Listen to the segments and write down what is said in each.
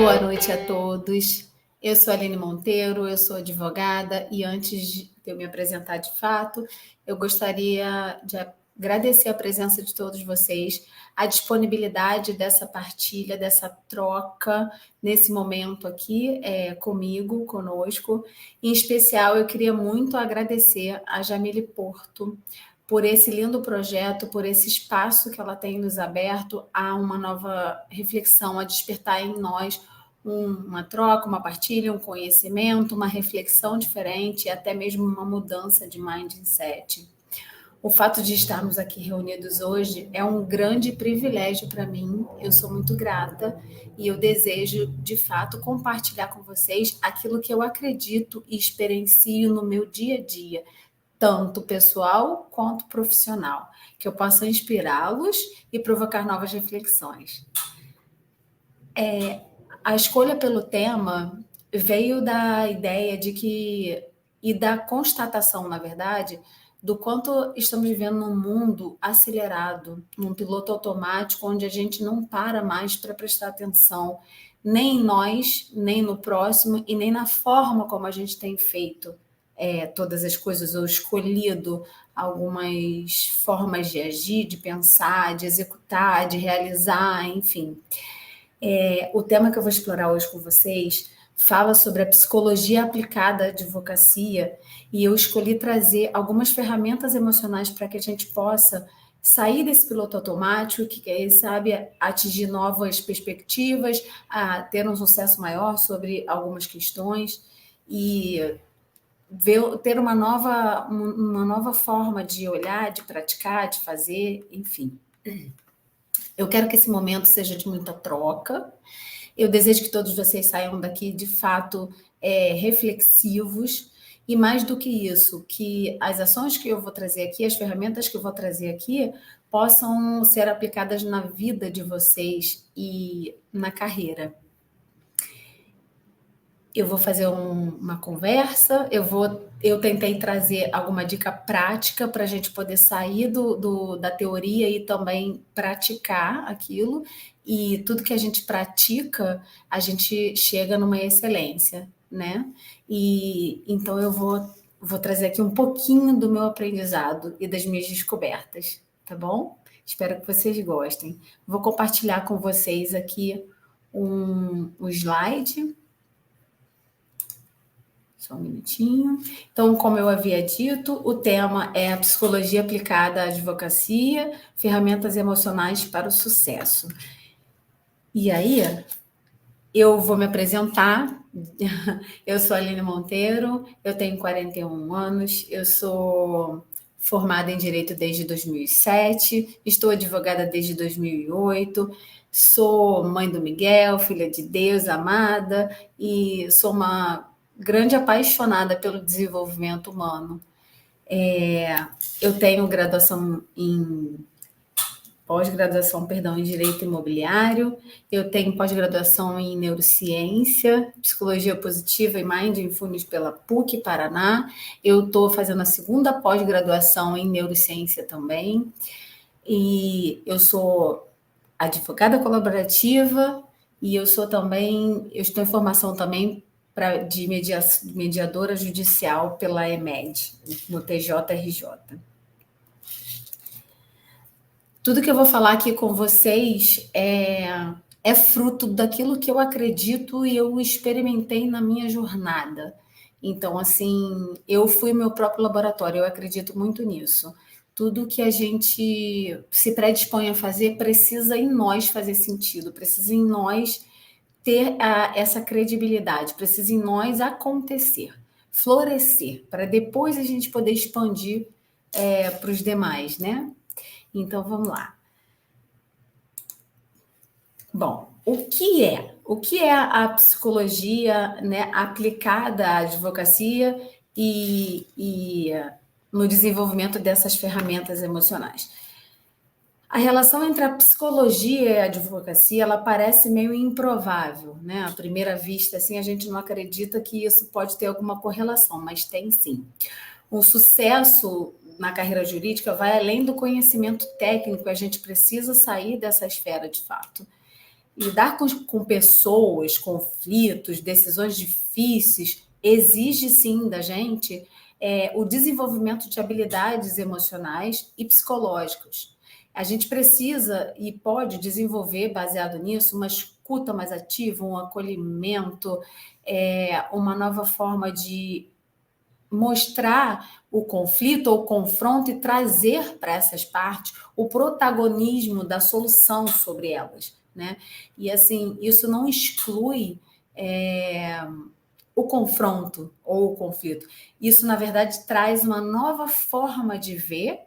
Boa noite a todos. Eu sou a Aline Monteiro, eu sou advogada e antes de eu me apresentar de fato, eu gostaria de agradecer a presença de todos vocês, a disponibilidade dessa partilha, dessa troca nesse momento aqui comigo, conosco. Em especial, eu queria muito agradecer a Jamile Porto por esse lindo projeto, por esse espaço que ela tem nos aberto a uma nova reflexão, a despertar em nós uma troca, uma partilha, um conhecimento, uma reflexão diferente e até mesmo uma mudança de mindset. O fato de estarmos aqui reunidos hoje é um grande privilégio para mim, eu sou muito grata e eu desejo, de fato, compartilhar com vocês aquilo que eu acredito e experiencio no meu dia a dia, tanto pessoal quanto profissional, que eu possa inspirá-los e provocar novas reflexões. A escolha pelo tema veio da ideia de que, e da constatação, na verdade, do quanto estamos vivendo num mundo acelerado, num piloto automático, onde a gente não para mais para prestar atenção, nem em nós, nem no próximo, e nem na forma como a gente tem feito todas as coisas, ou escolhido algumas formas de agir, de pensar, de executar, de realizar, enfim. O tema que eu vou explorar hoje com vocês fala sobre a psicologia aplicada à advocacia e eu escolhi trazer algumas ferramentas emocionais para que a gente possa sair desse piloto automático, que quem sabe atingir novas perspectivas, a ter um sucesso maior sobre algumas questões e ter uma nova forma de olhar, de praticar, de fazer, enfim. Eu quero que esse momento seja de muita troca. Eu desejo que todos vocês saiam daqui, de fato, reflexivos. E mais do que isso, que as ações que eu vou trazer aqui, as ferramentas que eu vou trazer aqui, possam ser aplicadas na vida de vocês e na carreira. Eu vou fazer uma conversa, eu tentei trazer alguma dica prática para a gente poder sair da teoria e também praticar aquilo, e tudo que a gente pratica, a gente chega numa excelência, né? E então eu vou trazer aqui um pouquinho do meu aprendizado e das minhas descobertas, tá bom? Espero que vocês gostem. Vou compartilhar com vocês aqui um slide. Só um minutinho. Então, como eu havia dito, o tema é a psicologia aplicada à advocacia, ferramentas emocionais para o sucesso. E aí, eu vou me apresentar. Eu sou a Aline Monteiro, eu tenho 41 anos, eu sou formada em Direito desde 2007, estou advogada desde 2008, sou mãe do Miguel, filha de Deus, amada, e sou uma grande apaixonada pelo desenvolvimento humano. Eu tenho pós-graduação em Direito Imobiliário, eu tenho pós-graduação em Neurociência, Psicologia Positiva e Mindfulness pela PUC Paraná, eu estou fazendo a segunda pós-graduação em Neurociência também, e eu sou advogada colaborativa e eu estou em formação também de mediadora judicial pela EMED, no TJRJ. Tudo que eu vou falar aqui com vocês é fruto daquilo que eu acredito e eu experimentei na minha jornada. Então, assim, eu fui meu próprio laboratório, eu acredito muito nisso. Tudo que a gente se predispõe a fazer precisa em nós fazer sentido, precisa em nós ter essa credibilidade, precisa em nós acontecer, florescer, para depois a gente poder expandir para os demais, né? Então, vamos lá. Bom, o que é a psicologia, né, aplicada à advocacia e no desenvolvimento dessas ferramentas emocionais? A relação entre a psicologia e a advocacia, ela parece meio improvável, né? À primeira vista, assim, a gente não acredita que isso pode ter alguma correlação, mas tem sim. O sucesso na carreira jurídica vai além do conhecimento técnico, a gente precisa sair dessa esfera de fato. lidar com pessoas, conflitos, decisões difíceis, exige sim da gente o desenvolvimento de habilidades emocionais e psicológicas. A gente precisa e pode desenvolver, baseado nisso, uma escuta mais ativa, um acolhimento, uma nova forma de mostrar o conflito ou o confronto e trazer para essas partes o protagonismo da solução sobre elas, né? E assim, isso não exclui o confronto ou o conflito. Isso, na verdade, traz uma nova forma de ver,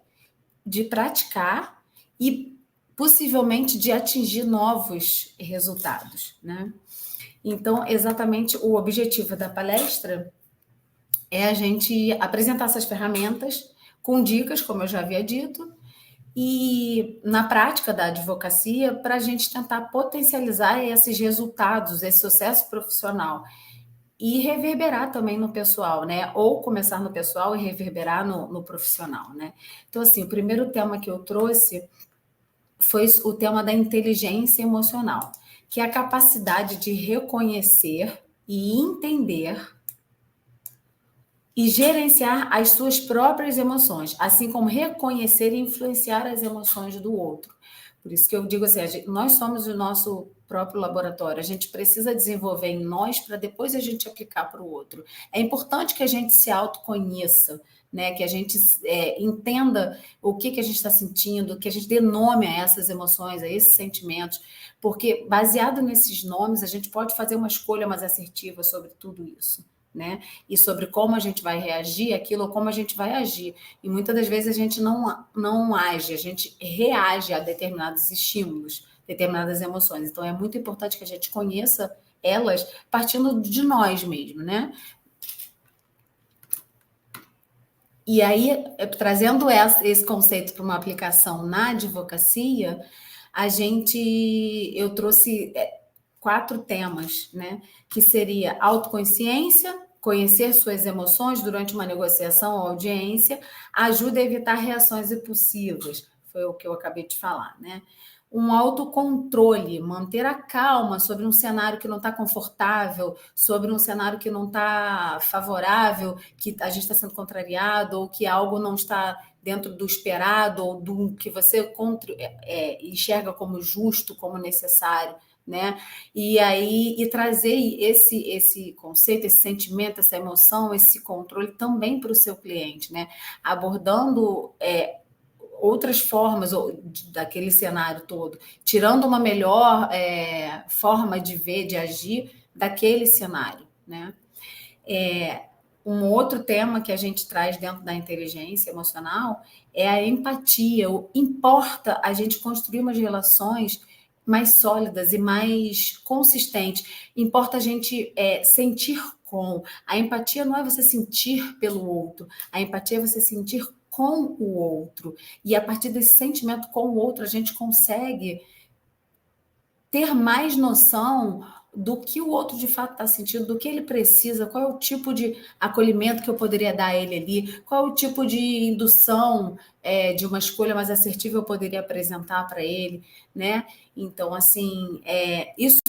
de praticar e possivelmente de atingir novos resultados, né? Então, exatamente o objetivo da palestra é a gente apresentar essas ferramentas com dicas, como eu já havia dito, e na prática da advocacia, para a gente tentar potencializar esses resultados, esse sucesso profissional e reverberar também no pessoal, né? Ou começar no pessoal e reverberar no profissional, né? Então, assim, o primeiro tema que eu trouxe foi o tema da inteligência emocional, que é a capacidade de reconhecer e entender e gerenciar as suas próprias emoções, assim como reconhecer e influenciar as emoções do outro. Por isso que eu digo assim, nós somos o nosso próprio laboratório, a gente precisa desenvolver em nós para depois a gente aplicar para o outro. É importante que a gente se autoconheça, né? Que a gente entenda o que a gente está sentindo, que a gente dê nome a essas emoções, a esses sentimentos, porque baseado nesses nomes, a gente pode fazer uma escolha mais assertiva sobre tudo isso, né? E sobre como a gente vai reagir àquilo ou como a gente vai agir. E muitas das vezes a gente não age, a gente reage a determinados estímulos, determinadas emoções. Então é muito importante que a gente conheça elas partindo de nós mesmos, né? E aí, trazendo esse conceito para uma aplicação na advocacia, eu trouxe 4 temas, né? Que seria autoconsciência, conhecer suas emoções durante uma negociação ou audiência, ajuda a evitar reações impulsivas, foi o que eu acabei de falar, né? Um autocontrole, manter a calma sobre um cenário que não está confortável, sobre um cenário que não está favorável, que a gente está sendo contrariado, ou que algo não está dentro do esperado, ou do que você enxerga como justo, como necessário, né? E aí trazer esse conceito, esse sentimento, essa emoção, esse controle também para o seu cliente, né? Abordando outras formas daquele cenário todo, tirando uma melhor forma de ver, de agir daquele cenário, né? Um outro tema que a gente traz dentro da inteligência emocional é a empatia. Importa a gente construir umas relações mais sólidas e mais consistentes. Importa a gente sentir com. A empatia não é você sentir pelo outro, a empatia é você sentir com o outro. E a partir desse sentimento com o outro, a gente consegue ter mais noção do que o outro de fato está sentindo, do que ele precisa, qual é o tipo de acolhimento que eu poderia dar a ele ali, qual é o tipo de indução de uma escolha mais assertiva eu poderia apresentar para ele, né? Então, assim, isso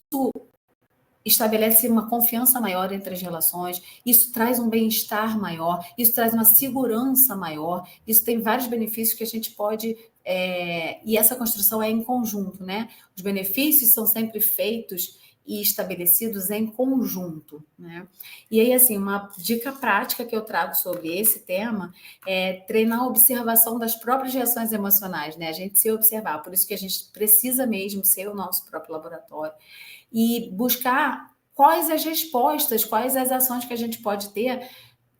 estabelece uma confiança maior entre as relações, isso traz um bem-estar maior, isso traz uma segurança maior, isso tem vários benefícios que a gente pode. E essa construção é em conjunto, né? Os benefícios são sempre feitos e estabelecidos em conjunto, né? E aí, assim, uma dica prática que eu trago sobre esse tema é treinar a observação das próprias reações emocionais, né? A gente se observar, por isso que a gente precisa mesmo ser o nosso próprio laboratório e buscar quais as respostas, quais as ações que a gente pode ter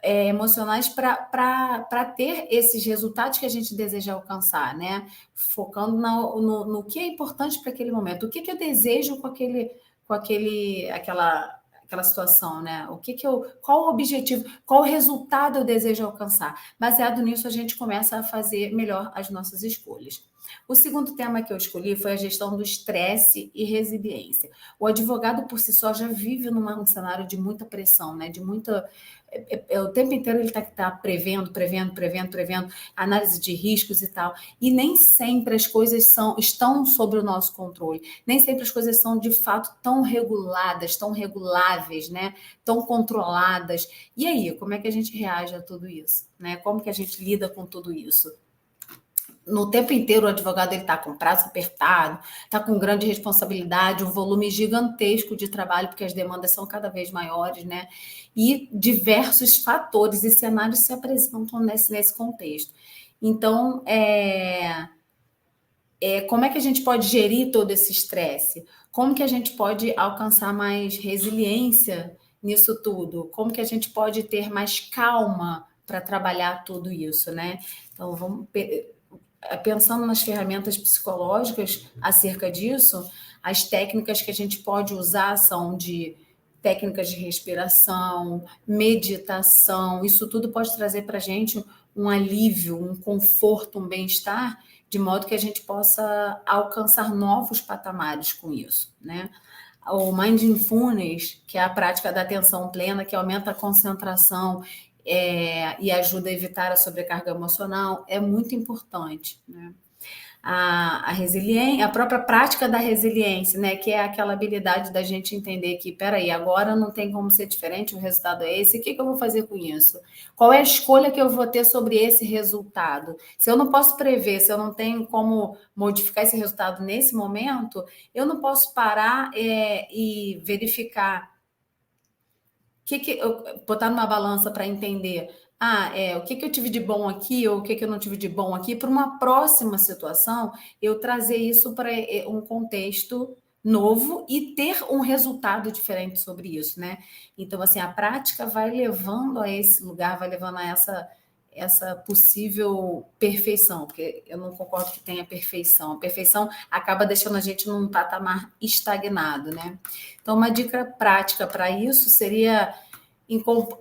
emocionais para ter esses resultados que a gente deseja alcançar, né? Focando no que é importante para aquele momento, o que eu desejo com aquela situação, né? Qual o objetivo, qual o resultado eu desejo alcançar? Baseado nisso, a gente começa a fazer melhor as nossas escolhas. O segundo tema que eu escolhi foi a gestão do estresse e resiliência. O advogado, por si só, já vive num cenário de muita pressão, né? De muita. O tempo inteiro ele está prevendo, análise de riscos e tal. E nem sempre as coisas estão sob o nosso controle. Nem sempre as coisas são, de fato, tão reguladas, tão reguláveis, né? Tão controladas. E aí, como é que a gente reage a tudo isso? Né? Como que a gente lida com tudo isso? No tempo inteiro o advogado está com prazo apertado, está com grande responsabilidade, um volume gigantesco de trabalho, porque as demandas são cada vez maiores, né? E diversos fatores e cenários se apresentam nesse contexto. Então, como é que a gente pode gerir todo esse estresse? Como que a gente pode alcançar mais resiliência nisso tudo? Como que a gente pode ter mais calma para trabalhar tudo isso, né? Então, pensando nas ferramentas psicológicas acerca disso, as técnicas que a gente pode usar são de técnicas de respiração, meditação, isso tudo pode trazer para a gente um alívio, um conforto, um bem-estar, de modo que a gente possa alcançar novos patamares com isso, né? O Mindfulness, que é a prática da atenção plena, que aumenta a concentração e ajuda a evitar a sobrecarga emocional, é muito importante, né? A resiliência, a própria prática da resiliência, né? Que é aquela habilidade da gente entender que, peraí, agora não tem como ser diferente, o resultado é esse, o que eu vou fazer com isso? Qual é a escolha que eu vou ter sobre esse resultado? Se eu não posso prever, se eu não tenho como modificar esse resultado nesse momento, eu não posso parar e verificar botar numa balança para entender o que eu tive de bom aqui ou o que eu não tive de bom aqui, para uma próxima situação, eu trazer isso para um contexto novo e ter um resultado diferente sobre isso, né? Então, assim, a prática vai levando a esse lugar, vai levando a essa possível perfeição, porque eu não concordo que tenha perfeição. A perfeição acaba deixando a gente num patamar estagnado, né? Então, uma dica prática para isso seria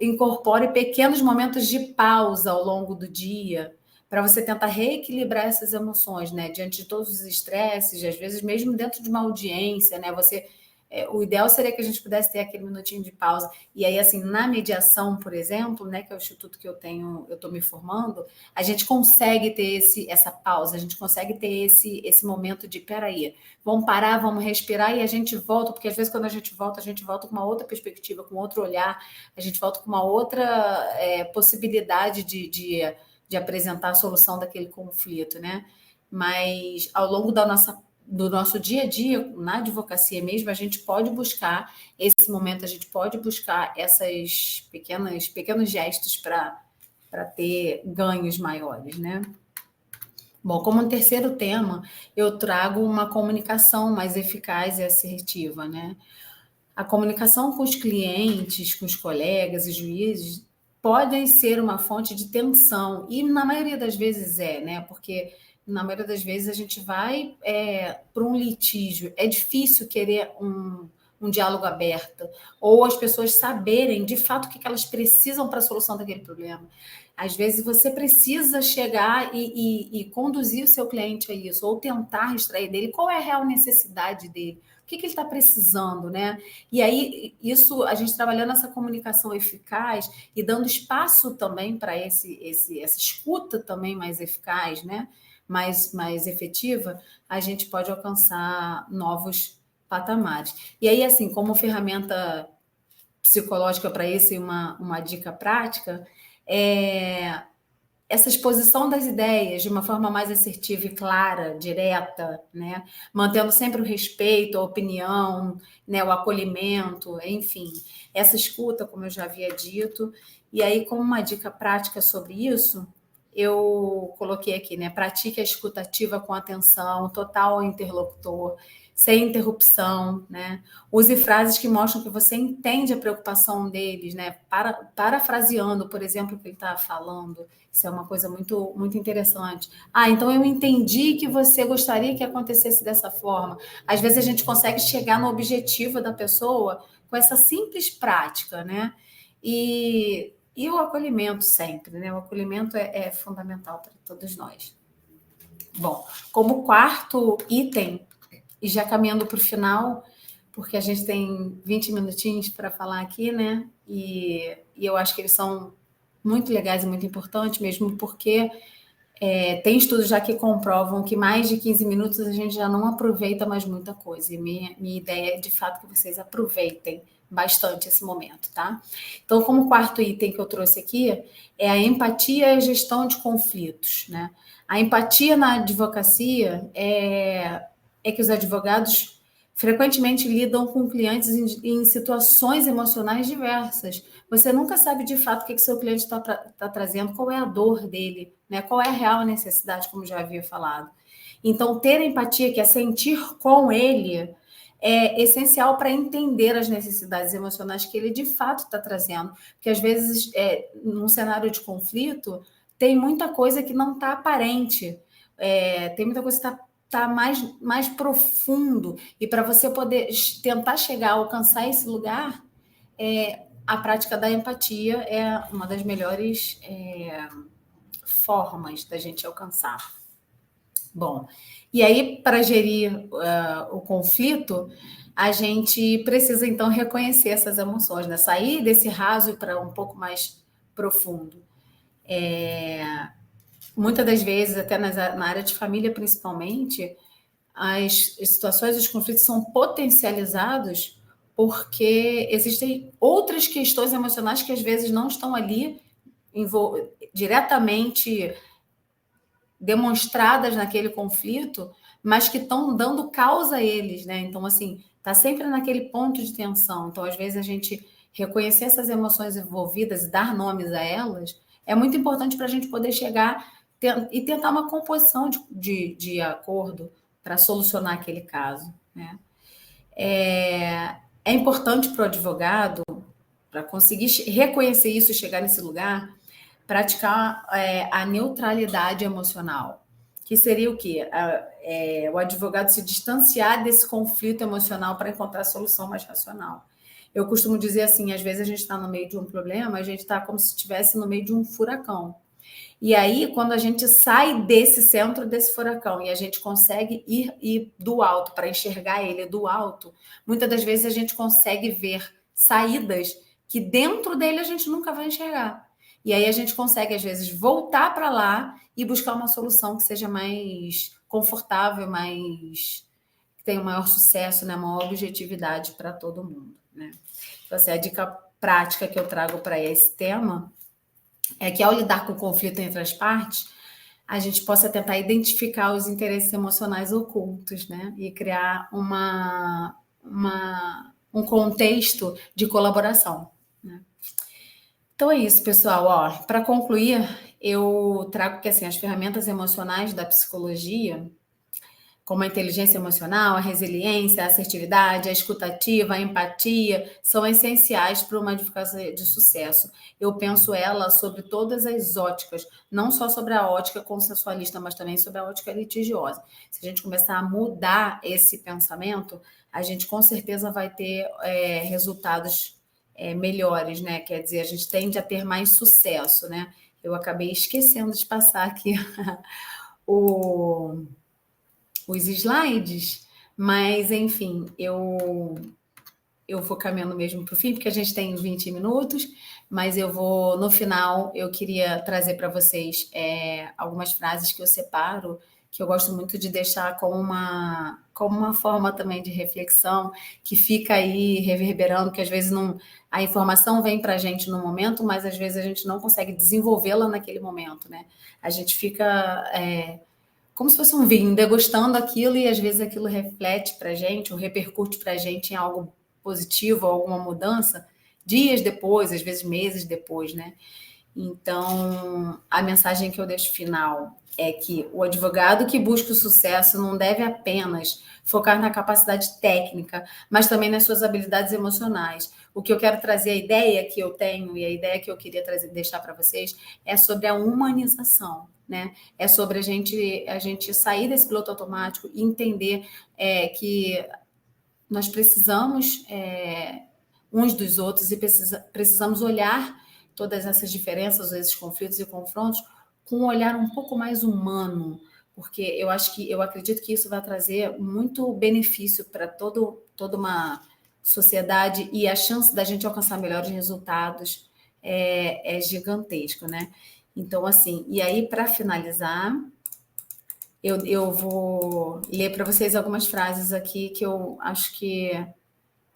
incorpore pequenos momentos de pausa ao longo do dia, para você tentar reequilibrar essas emoções, né? Diante de todos os estresses, às vezes mesmo dentro de uma audiência, né? O ideal seria que a gente pudesse ter aquele minutinho de pausa. E aí, assim, na mediação, por exemplo, né, que é o instituto que eu estou me formando, a gente consegue ter essa pausa, a gente consegue ter esse momento de, peraí, vamos parar, vamos respirar e a gente volta, porque às vezes quando a gente volta com uma outra perspectiva, com outro olhar, a gente volta com uma outra possibilidade de apresentar a solução daquele conflito, né? Mas ao longo do nosso dia a dia, na advocacia mesmo, a gente pode buscar esse momento, a gente pode buscar essas pequenos gestos para ter ganhos maiores, né? Bom, como um terceiro tema, eu trago uma comunicação mais eficaz e assertiva, né? A comunicação com os clientes, com os colegas e juízes podem ser uma fonte de tensão, e na maioria das vezes né? Porque na maioria das vezes a gente vai para um litígio. É difícil querer um diálogo aberto, ou as pessoas saberem de fato o que elas precisam para a solução daquele problema. Às vezes você precisa chegar e conduzir o seu cliente a isso, ou tentar extrair dele qual é a real necessidade dele, o que ele está precisando, né? E aí, isso, a gente trabalhando essa comunicação eficaz e dando espaço também para essa escuta também mais eficaz, né? Mais efetiva, a gente pode alcançar novos patamares. E aí, assim, como ferramenta psicológica para isso e uma dica prática, essa exposição das ideias de uma forma mais assertiva e clara, direta, né? Mantendo sempre o respeito, a opinião, né? O acolhimento, enfim, essa escuta, como eu já havia dito. E aí, como uma dica prática sobre isso, eu coloquei aqui, né? Pratique a escuta ativa com atenção, total ao interlocutor, sem interrupção, né? Use frases que mostram que você entende a preocupação deles, né? Parafraseando, por exemplo, o que ele está falando. Isso é uma coisa muito, muito interessante. Então eu entendi que você gostaria que acontecesse dessa forma. Às vezes a gente consegue chegar no objetivo da pessoa com essa simples prática, né? E o acolhimento sempre, né? O acolhimento é fundamental para todos nós. Bom, como quarto item, e já caminhando para o final, porque a gente tem 20 minutinhos para falar aqui, né? E eu acho que eles são muito legais e muito importantes, mesmo porque tem estudos já que comprovam que mais de 15 minutos a gente já não aproveita mais muita coisa. E minha ideia é, de fato, que vocês aproveitem bastante esse momento, tá? Então, como quarto item que eu trouxe aqui, é a empatia e a gestão de conflitos, né? A empatia na advocacia é que os advogados frequentemente lidam com clientes em situações emocionais diversas. Você nunca sabe de fato o que seu cliente está trazendo, qual é a dor dele, né? Qual é a real necessidade, como já havia falado. Então, ter empatia, que é sentir com ele, é essencial para entender as necessidades emocionais que ele de fato está trazendo. Porque às vezes, num cenário de conflito, tem muita coisa que não está aparente, tem muita coisa que está mais profundo. E para você poder tentar chegar, alcançar esse lugar, a prática da empatia é uma das melhores formas da gente alcançar. Bom, e aí, para gerir o conflito, a gente precisa, então, reconhecer essas emoções, né? Sair desse raso para um pouco mais profundo. Muitas das vezes, até na área de família, principalmente, as situações, os conflitos são potencializados porque existem outras questões emocionais que às vezes não estão ali diretamente demonstradas naquele conflito, mas que estão dando causa a eles, né? Então, assim, tá sempre naquele ponto de tensão. Então, às vezes, a gente reconhecer essas emoções envolvidas e dar nomes a elas é muito importante para a gente poder chegar e tentar uma composição de acordo para solucionar aquele caso, né? É importante para o advogado, para conseguir reconhecer isso e chegar nesse lugar, praticar a neutralidade emocional, que seria o quê? O advogado se distanciar desse conflito emocional para encontrar a solução mais racional. Eu costumo dizer assim, às vezes a gente está no meio de um problema, a gente está como se estivesse no meio de um furacão. E aí, quando a gente sai desse centro desse furacão e a gente consegue ir do alto para enxergar ele do alto, muitas das vezes a gente consegue ver saídas que dentro dele a gente nunca vai enxergar. E aí a gente consegue, às vezes, voltar para lá e buscar uma solução que seja mais confortável, que tenha um maior sucesso, né? Maior objetividade para todo mundo, né? Então, assim, a dica prática que eu trago para esse tema é que, ao lidar com o conflito entre as partes, a gente possa tentar identificar os interesses emocionais ocultos, né? E criar um contexto de colaboração, né? Então é isso, pessoal. Para concluir, eu trago que, assim, as ferramentas emocionais da psicologia, como a inteligência emocional, a resiliência, a assertividade, a escutativa, a empatia, são essenciais para uma advocacia de sucesso. Eu penso ela sobre todas as óticas, não só sobre a ótica consensualista, mas também sobre a ótica litigiosa. Se a gente começar a mudar esse pensamento, a gente com certeza vai ter resultados melhores, né? Quer dizer, a gente tende a ter mais sucesso, né? Eu acabei esquecendo de passar aqui os slides, mas, enfim, eu vou caminhando mesmo para o fim, porque a gente tem 20 minutos, mas no final, eu queria trazer para vocês algumas frases que eu separo, que eu gosto muito de deixar como uma forma também de reflexão, que fica aí reverberando, que às vezes a informação vem para a gente no momento, mas às vezes a gente não consegue desenvolvê-la naquele momento, né? A gente fica como se fosse um vinho, degustando aquilo, e às vezes aquilo reflete para a gente, ou repercute para a gente em algo positivo, alguma mudança, dias depois, às vezes meses depois, né? Então, a mensagem que eu deixo final é que o advogado que busca o sucesso não deve apenas focar na capacidade técnica, mas também nas suas habilidades emocionais. O que eu quero trazer, a ideia que eu tenho e a ideia que eu queria deixar para vocês é sobre a humanização, né? É sobre a gente sair desse piloto automático e entender que nós precisamos uns dos outros e precisamos olhar todas essas diferenças, esses conflitos e confrontos com um olhar um pouco mais humano, porque eu acredito que isso vai trazer muito benefício para toda uma sociedade e a chance da gente alcançar melhores resultados é gigantesco, né? Então, assim, e aí, para finalizar, eu vou ler para vocês algumas frases aqui que eu acho que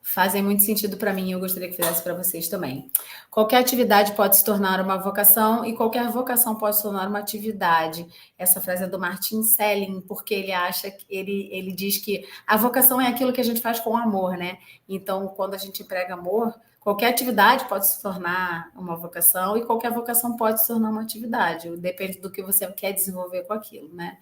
fazem muito sentido para mim e eu gostaria que fizesse para vocês também. Qualquer atividade pode se tornar uma vocação e qualquer vocação pode se tornar uma atividade. Essa frase é do Martin Selling, porque ele acha que ele diz que a vocação é aquilo que a gente faz com amor, né? Então, quando a gente emprega amor, qualquer atividade pode se tornar uma vocação e qualquer vocação pode se tornar uma atividade. Depende do que você quer desenvolver com aquilo, né?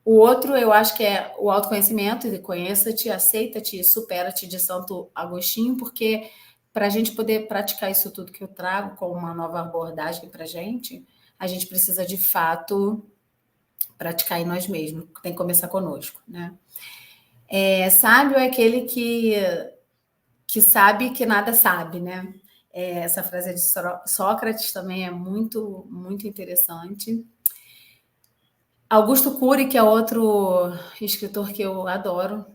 O outro, eu acho que é o autoconhecimento, de conheça-te, aceita-te, supera-te, de Santo Agostinho, porque para a gente poder praticar isso tudo que eu trago como uma nova abordagem para a gente precisa de fato praticar em nós mesmos, tem que começar conosco, né? Sábio é aquele que sabe que nada sabe, né? Essa frase é de Sócrates também é muito, muito interessante. Augusto Cury, que é outro escritor que eu adoro,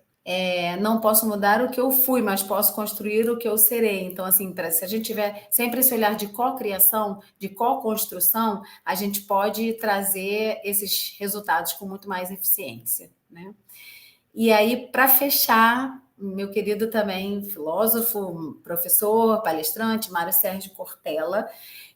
não posso mudar o que eu fui, mas posso construir o que eu serei. Então, assim, se a gente tiver sempre esse olhar de co-criação, de co-construção, a gente pode trazer esses resultados com muito mais eficiência, né? E aí, para fechar, meu querido também filósofo, professor, palestrante, Mário Sérgio Cortella,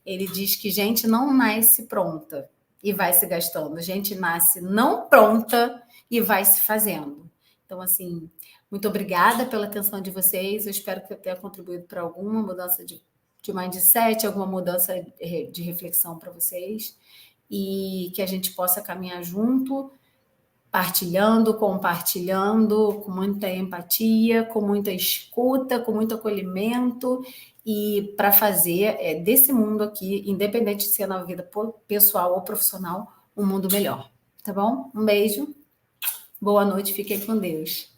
ele diz que gente não nasce pronta e vai se gastando, gente nasce não pronta e vai se fazendo. Então, assim, muito obrigada pela atenção de vocês. Eu espero que eu tenha contribuído para alguma mudança de mindset, alguma mudança de reflexão para vocês e que a gente possa caminhar junto, partilhando, compartilhando, com muita empatia, com muita escuta, com muito acolhimento e para fazer desse mundo aqui, independente de ser na vida pessoal ou profissional, um mundo melhor. Tá bom? Um beijo, boa noite, fiquem com Deus.